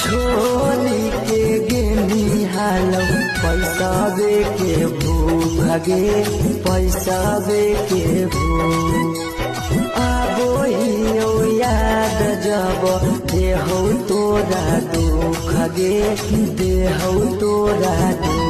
छोरी के गेनी हालौ पैसा दे के भूगे पैसा दे के आबो हियो याद जब देहौ तोरा दुख गे देहौ तोरा दुख